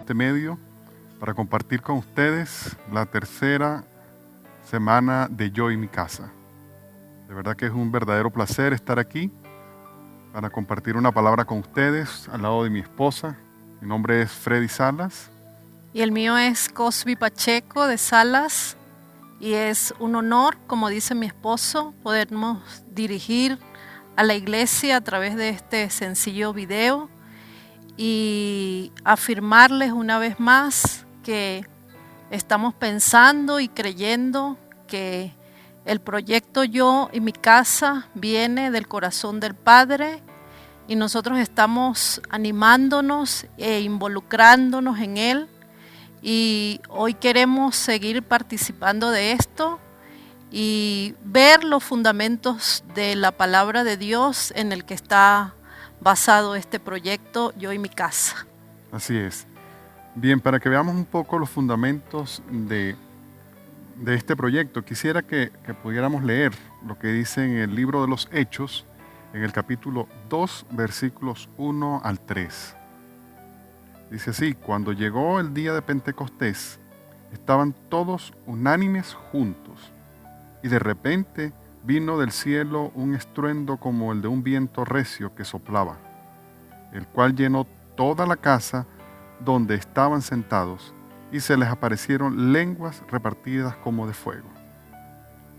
este medio para compartir con ustedes la tercera semana de Yo y mi casa. De verdad que es un verdadero placer estar aquí para compartir una palabra con ustedes al lado de mi esposa. Mi nombre es Freddy Salas. Y el mío es Cosby Pacheco de Salas. Y es un honor, como dice mi esposo, podernos dirigir a la iglesia a través de este sencillo video y afirmarles una vez más que estamos pensando y creyendo que el proyecto Yo y mi casa viene del corazón del Padre y nosotros estamos animándonos e involucrándonos en él. Y hoy queremos seguir participando de esto y ver los fundamentos de la palabra de Dios en el que está basado este proyecto Yo y mi casa. Así es. Bien, para que veamos un poco los fundamentos de este proyecto, quisiera que pudiéramos leer lo que dice en el libro de los Hechos, en el capítulo 2, versículos 1 al 3. Dice así: cuando llegó el día de Pentecostés, estaban todos unánimes juntos, y de repente vino del cielo un estruendo como el de un viento recio que soplaba, el cual llenó toda la casa donde estaban sentados, y se les aparecieron lenguas repartidas como de fuego.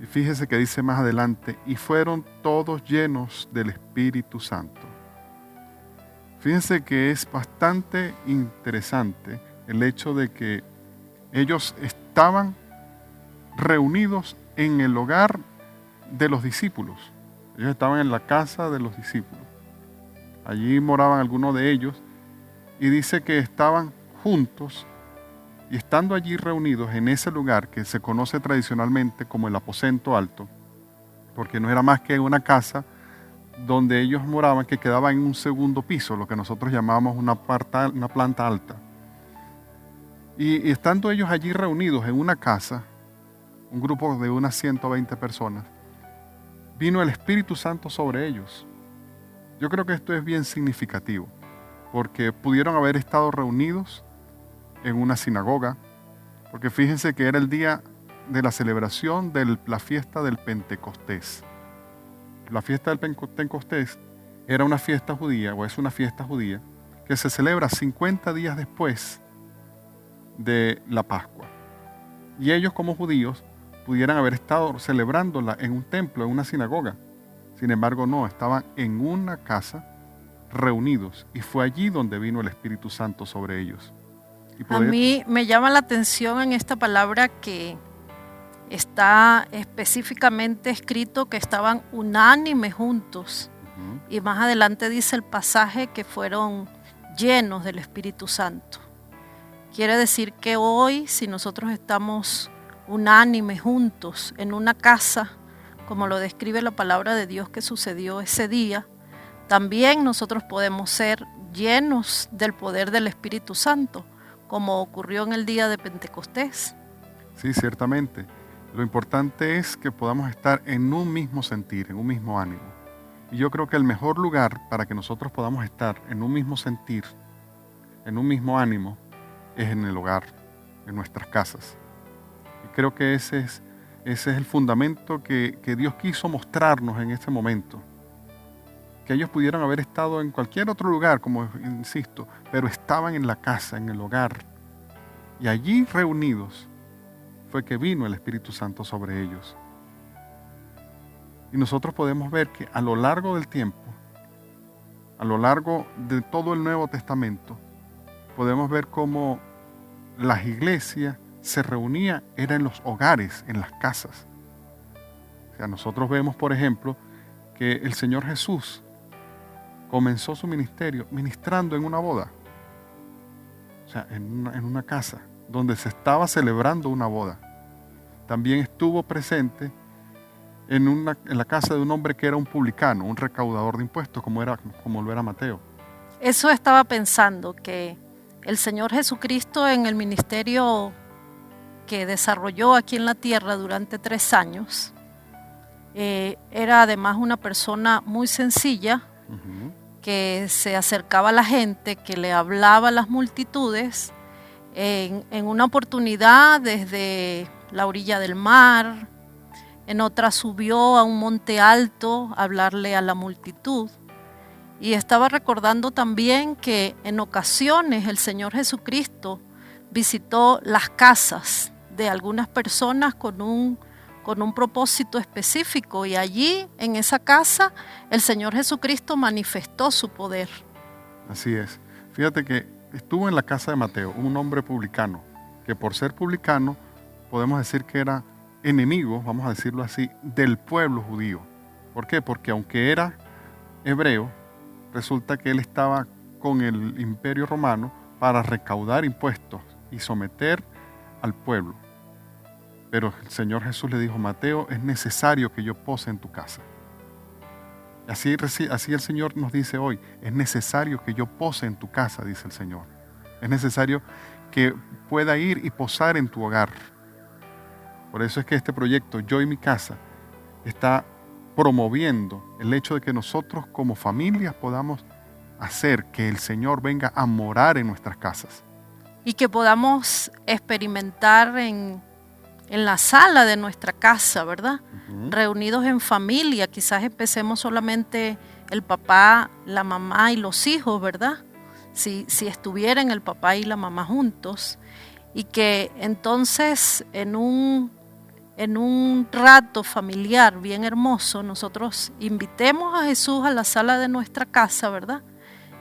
Y fíjese que dice más adelante: y fueron todos llenos del Espíritu Santo. Fíjense que es bastante interesante el hecho de que ellos estaban reunidos en el hogar de los discípulos. Ellos estaban en la casa de los discípulos. Allí moraban algunos de ellos y dice que estaban juntos y estando allí reunidos en ese lugar que se conoce tradicionalmente como el aposento alto, porque no era más que una casa donde ellos moraban, que quedaba en un segundo piso, lo que nosotros llamamos una planta alta. Y estando ellos allí reunidos en una casa, un grupo de unas 120 personas, vino el Espíritu Santo sobre ellos. Yo creo que esto es bien significativo, porque pudieron haber estado reunidos en una sinagoga, porque fíjense que era el día de la celebración de la fiesta del Pentecostés. La fiesta del Pentecostés era una fiesta judía, o es una fiesta judía, que se celebra 50 días después de la Pascua. Y ellos como judíos pudieran haber estado celebrándola en un templo, en una sinagoga. Sin embargo, no, estaban en una casa reunidos, y fue allí donde vino el Espíritu Santo sobre ellos. A mí me llama la atención en esta palabra que está específicamente escrito que estaban unánimes juntos. Y más adelante dice el pasaje que fueron llenos del Espíritu Santo. Quiere decir que hoy, si nosotros estamos unánimes juntos en una casa, como lo describe la palabra de Dios que sucedió ese día, también nosotros podemos ser llenos del poder del Espíritu Santo, como ocurrió en el día de Pentecostés. Sí, ciertamente. Lo importante es que podamos estar en un mismo sentir, en un mismo ánimo. Y yo creo que el mejor lugar para que nosotros podamos estar en un mismo sentir, en un mismo ánimo, es en el hogar, en nuestras casas. Y creo que ese es el fundamento que Dios quiso mostrarnos en este momento. Que ellos pudieran haber estado en cualquier otro lugar, como insisto, pero estaban en la casa, en el hogar. Y allí reunidos fue que vino el Espíritu Santo sobre ellos. Y nosotros podemos ver que a lo largo del tiempo, a lo largo de todo el Nuevo Testamento, podemos ver cómo las iglesias se reunían, era en los hogares, en las casas. O sea, nosotros vemos, por ejemplo, que el Señor Jesús comenzó su ministerio ministrando en una boda. O sea, en una casa donde se estaba celebrando una boda. También estuvo presente en la casa de un hombre que era un publicano, un recaudador de impuestos, como lo era Mateo. Eso estaba pensando, que el Señor Jesucristo en el ministerio que desarrolló aquí en la tierra durante 3 años, era además una persona muy sencilla, que se acercaba a la gente, que le hablaba a las multitudes En una oportunidad desde la orilla del mar, en otra subió a un monte alto a hablarle a la multitud. Y estaba recordando también que en ocasiones el Señor Jesucristo visitó las casas de algunas personas con un propósito específico, y allí en esa casa el Señor Jesucristo manifestó su poder. Así es. Fíjate que estuvo en la casa de Mateo, un hombre publicano, que por ser publicano podemos decir que era enemigo, vamos a decirlo así, del pueblo judío. ¿Por qué? Porque aunque era hebreo, resulta que él estaba con el imperio romano para recaudar impuestos y someter al pueblo. Pero el Señor Jesús le dijo: Mateo, es necesario que yo pose en tu casa. Así el Señor nos dice hoy: es necesario que yo pose en tu casa, dice el Señor. Es necesario que pueda ir y posar en tu hogar. Por eso es que este proyecto, Yo y mi casa, está promoviendo el hecho de que nosotros como familias podamos hacer que el Señor venga a morar en nuestras casas. Y que podamos experimentar en la sala de nuestra casa, ¿verdad? Reunidos en familia, quizás empecemos solamente el papá, la mamá y los hijos, ¿verdad? Si estuvieran el papá y la mamá juntos, y que entonces en un rato familiar bien hermoso nosotros invitemos a Jesús a la sala de nuestra casa, ¿verdad?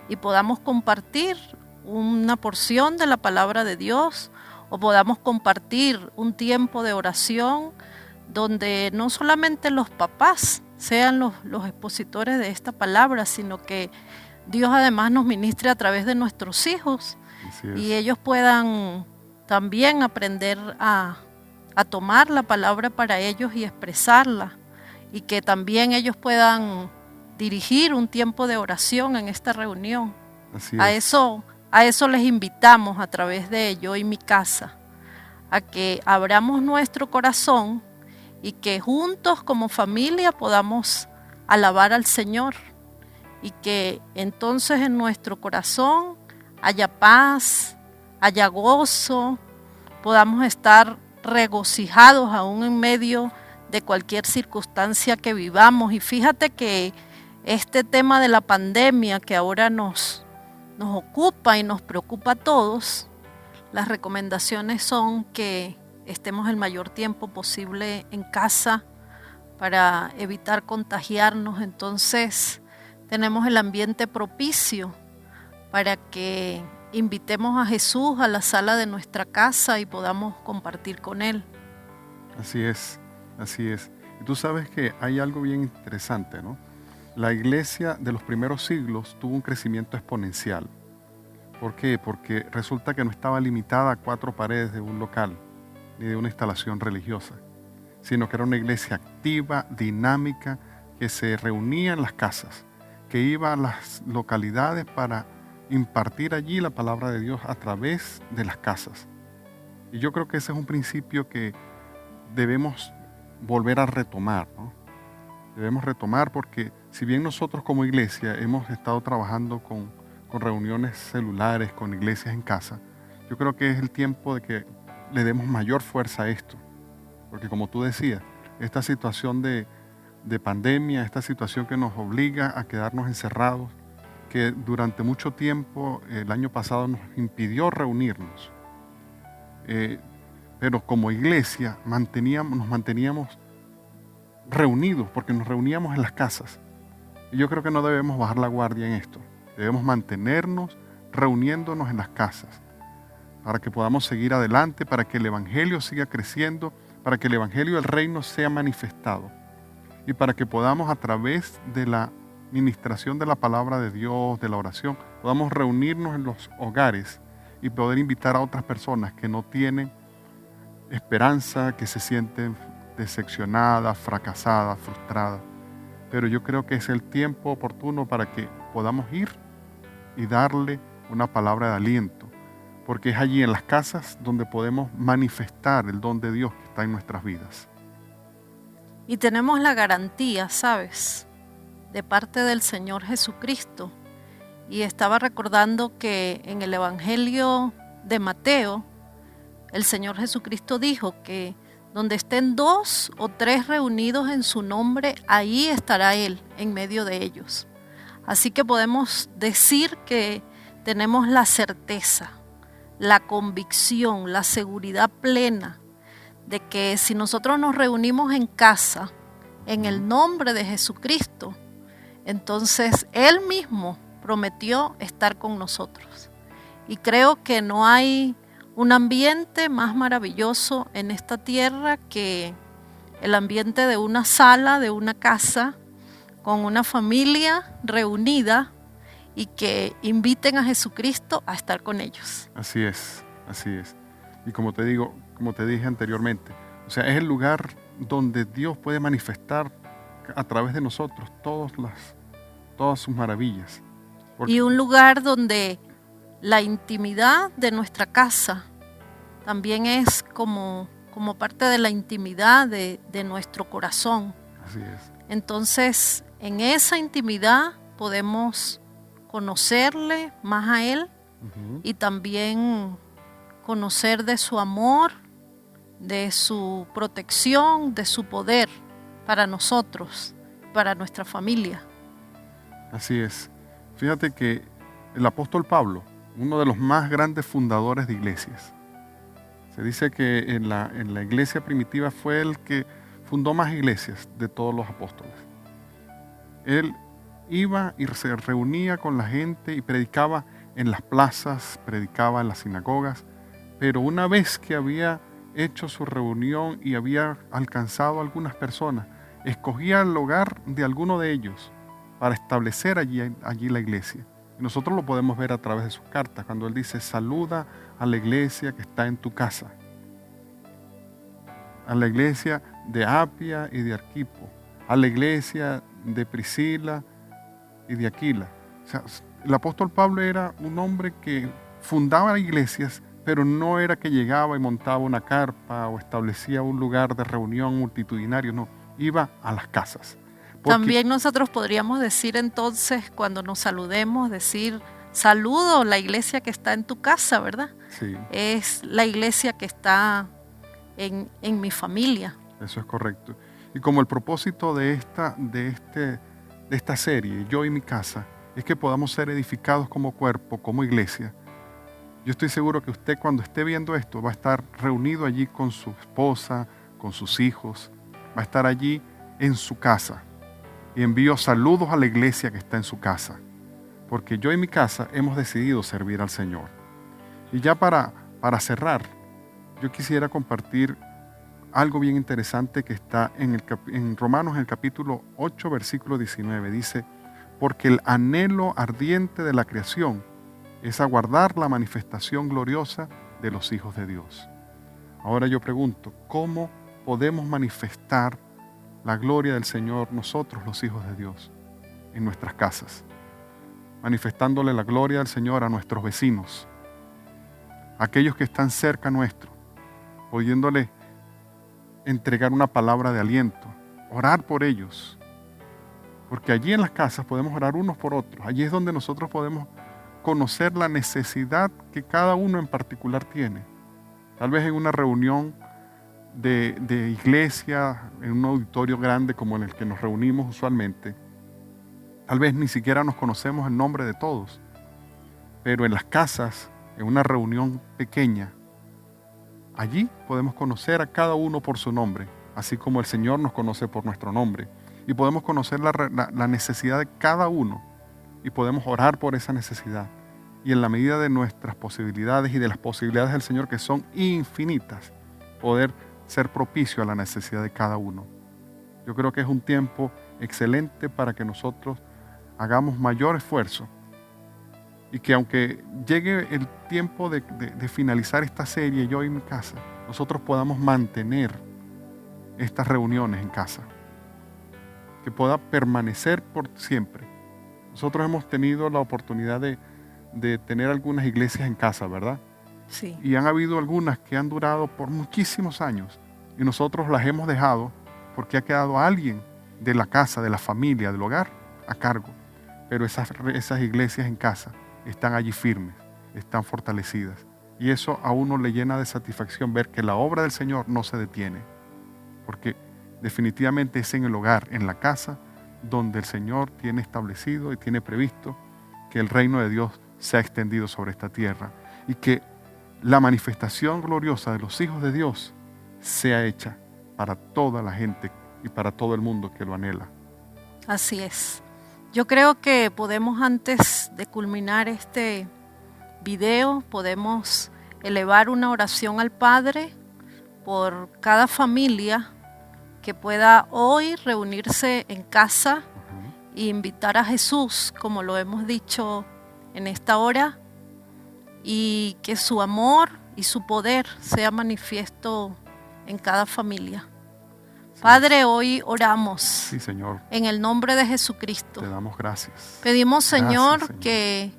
Y podamos compartir una porción de la palabra de Dios, o podamos compartir un tiempo de oración donde no solamente los papás sean los expositores de esta palabra, sino que Dios además nos ministre a través de nuestros hijos, y ellos puedan también aprender a tomar la palabra para ellos y expresarla, y que también ellos puedan dirigir un tiempo de oración en esta reunión. A eso les invitamos a través de Yo y mi casa, a que abramos nuestro corazón y que juntos como familia podamos alabar al Señor, y que entonces en nuestro corazón haya paz, haya gozo, podamos estar regocijados aún en medio de cualquier circunstancia que vivamos. Y fíjate que este tema de la pandemia que ahora nos ocupa y nos preocupa a todos, las recomendaciones son que estemos el mayor tiempo posible en casa para evitar contagiarnos. Entonces tenemos el ambiente propicio para que invitemos a Jesús a la sala de nuestra casa y podamos compartir con Él. Así es. Y tú sabes que hay algo bien interesante, ¿no? La iglesia de los primeros siglos tuvo un crecimiento exponencial. ¿Por qué? Porque resulta que no estaba limitada a 4 paredes de un local ni de una instalación religiosa, sino que era una iglesia activa, dinámica, que se reunía en las casas, que iba a las localidades para impartir allí la palabra de Dios a través de las casas. Y yo creo que ese es un principio que debemos volver a retomar, ¿no? Debemos retomar, porque si bien nosotros como iglesia hemos estado trabajando con reuniones celulares, con iglesias en casa, yo creo que es el tiempo de que le demos mayor fuerza a esto. Porque como tú decías, esta situación de pandemia, esta situación que nos obliga a quedarnos encerrados, que durante mucho tiempo, el año pasado, nos impidió reunirnos. Pero como iglesia nos manteníamos reunidos, porque nos reuníamos en las casas. Y yo creo que no debemos bajar la guardia en esto. Debemos mantenernos reuniéndonos en las casas, para que podamos seguir adelante, para que el Evangelio siga creciendo, para que el Evangelio del Reino sea manifestado, y para que podamos, a través de la ministración de la palabra de Dios, de la oración, podamos reunirnos en los hogares y poder invitar a otras personas que no tienen esperanza, que se sienten decepcionadas, fracasadas, frustradas. Pero yo creo que es el tiempo oportuno para que podamos ir y darle una palabra de aliento, porque es allí en las casas donde podemos manifestar el don de Dios que está en nuestras vidas. Y tenemos la garantía, ¿sabes?, de parte del Señor Jesucristo. Y estaba recordando que en el Evangelio de Mateo el Señor Jesucristo dijo que donde estén 2 o 3 reunidos en su nombre, ahí estará Él en medio de ellos. Así que podemos decir que tenemos la certeza, la convicción, la seguridad plena de que si nosotros nos reunimos en casa, en el nombre de Jesucristo, entonces Él mismo prometió estar con nosotros. Y creo que no hay un ambiente más maravilloso en esta tierra que el ambiente de una sala, de una casa, con una familia reunida y que inviten a Jesucristo a estar con ellos. Así es, así es. Y como te digo, como te dije anteriormente, o sea, es el lugar donde Dios puede manifestar a través de nosotros todas sus maravillas. Y un lugar donde la intimidad de nuestra casa también es como parte de la intimidad de nuestro corazón. Así es. Entonces, en esa intimidad podemos conocerle más a Él y también conocer de su amor, de su protección, de su poder para nosotros, para nuestra familia. Así es. Fíjate que el apóstol Pablo, uno de los más grandes fundadores de iglesias, se dice que en la iglesia primitiva fue el que fundó más iglesias de todos los apóstoles. Él iba y se reunía con la gente y predicaba en las plazas, predicaba en las sinagogas, pero una vez que había hecho su reunión y había alcanzado a algunas personas, escogía el hogar de alguno de ellos para establecer allí la iglesia. Y nosotros lo podemos ver a través de sus cartas, cuando él dice: saluda a la iglesia que está en tu casa, a la iglesia de Apia y de Arquipo, a la iglesia de Priscila y de Aquila. O sea, el apóstol Pablo era un hombre que fundaba iglesias, pero no era que llegaba y montaba una carpa o establecía un lugar de reunión multitudinario, no, iba a las casas. También nosotros podríamos decir entonces, cuando nos saludemos, decir: saludo la iglesia que está en tu casa, ¿verdad? Sí. Es la iglesia que está en mi familia. Eso es correcto. Y como el propósito de esta serie, Yo y mi casa, es que podamos ser edificados como cuerpo, como iglesia. Yo estoy seguro que usted, cuando esté viendo esto, va a estar reunido allí con su esposa, con sus hijos, va a estar allí en su casa. Y envío saludos a la iglesia que está en su casa, porque yo y mi casa hemos decidido servir al Señor. Y ya para cerrar, yo quisiera compartir algo bien interesante que está en Romanos, en el capítulo 8, versículo 19. Dice: porque el anhelo ardiente de la creación es aguardar la manifestación gloriosa de los hijos de Dios. Ahora yo pregunto, ¿cómo podemos manifestar la gloria del Señor nosotros, los hijos de Dios, en nuestras casas? Manifestándole la gloria del Señor a nuestros vecinos, a aquellos que están cerca nuestro, pudiéndole entregar una palabra de aliento, orar por ellos, porque allí en las casas podemos orar unos por otros. Allí es donde nosotros podemos conocer la necesidad que cada uno en particular tiene. Tal vez en una reunión de iglesia, en un auditorio grande como en el que nos reunimos usualmente, tal vez ni siquiera nos conocemos el nombre de todos, pero en las casas, en una reunión pequeña, allí podemos conocer a cada uno por su nombre, así como el Señor nos conoce por nuestro nombre, y podemos conocer la necesidad de cada uno y podemos orar por esa necesidad, y en la medida de nuestras posibilidades y de las posibilidades del Señor, que son infinitas, poder ser propicio a la necesidad de cada uno. Yo creo que es un tiempo excelente para que nosotros hagamos mayor esfuerzo y que, aunque llegue el tiempo de finalizar esta serie, Yo y mi casa, nosotros podamos mantener estas reuniones en casa, que pueda permanecer por siempre. Nosotros hemos tenido la oportunidad de tener algunas iglesias en casa, ¿verdad? Sí. Y han habido algunas que han durado por muchísimos años y nosotros las hemos dejado porque ha quedado alguien de la casa, de la familia, del hogar a cargo. Pero esas iglesias en casa están allí firmes, están fortalecidas Y eso a uno le llena de satisfacción ver que la obra del Señor no se detiene. Porque definitivamente es en el hogar, en la casa, donde el Señor tiene establecido y tiene previsto que el reino de Dios se ha extendido sobre esta tierra y que la manifestación gloriosa de los hijos de Dios sea hecha para toda la gente y para todo el mundo que lo anhela. Así es. Yo creo que podemos, antes de culminar este video, podemos elevar una oración al Padre por cada familia que pueda hoy reunirse en casa e invitar a Jesús, como lo hemos dicho en esta hora, y que su amor y su poder sea manifiesto en cada familia. Padre, hoy oramos. Sí, Señor. En el nombre de Jesucristo. Te damos gracias. Pedimos, Señor, Gracias, Señor, que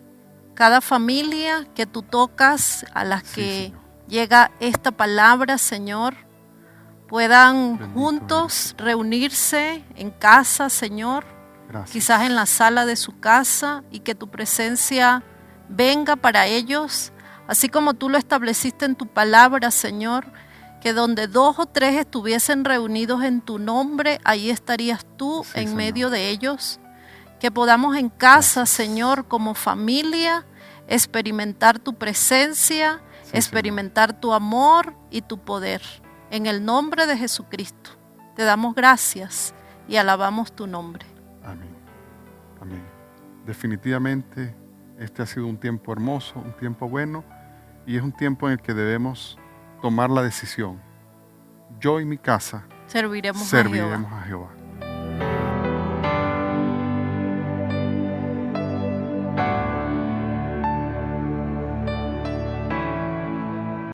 cada familia que tú tocas, a las Sí, que Señor. llega esta palabra, Señor, puedan Bendito juntos eres. reunirse en casa, Señor, Gracias. quizás en la sala de su casa, y que tu presencia venga para ellos, así como tú lo estableciste en tu palabra, Señor, que donde 2 o 3 estuviesen reunidos en tu nombre, ahí estarías tú Sí, en Señor. medio de ellos. Que podamos en casa, Gracias. Señor, como familia, experimentar tu presencia, Sí, experimentar tu amor y tu poder. En el nombre de Jesucristo, te damos gracias y alabamos tu nombre. Amén. Amén. Definitivamente este ha sido un tiempo hermoso, un tiempo bueno, y es un tiempo en el que debemos tomar la decisión. Yo y mi casa Serviremos a Jehová. serviremos a Jehová.